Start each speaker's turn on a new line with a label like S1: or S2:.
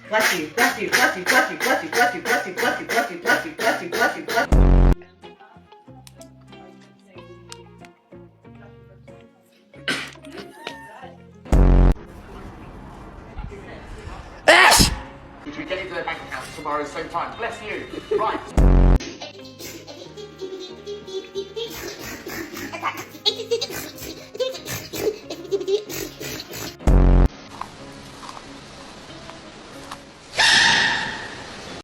S1: Bless you, bless you, bless you, bless you, bless you, bless you, bless you, bless you, bless you, bless you, bless you, bless you, bless you.
S2: If you get into their bank account tomorrow, same time. Bless you. Right.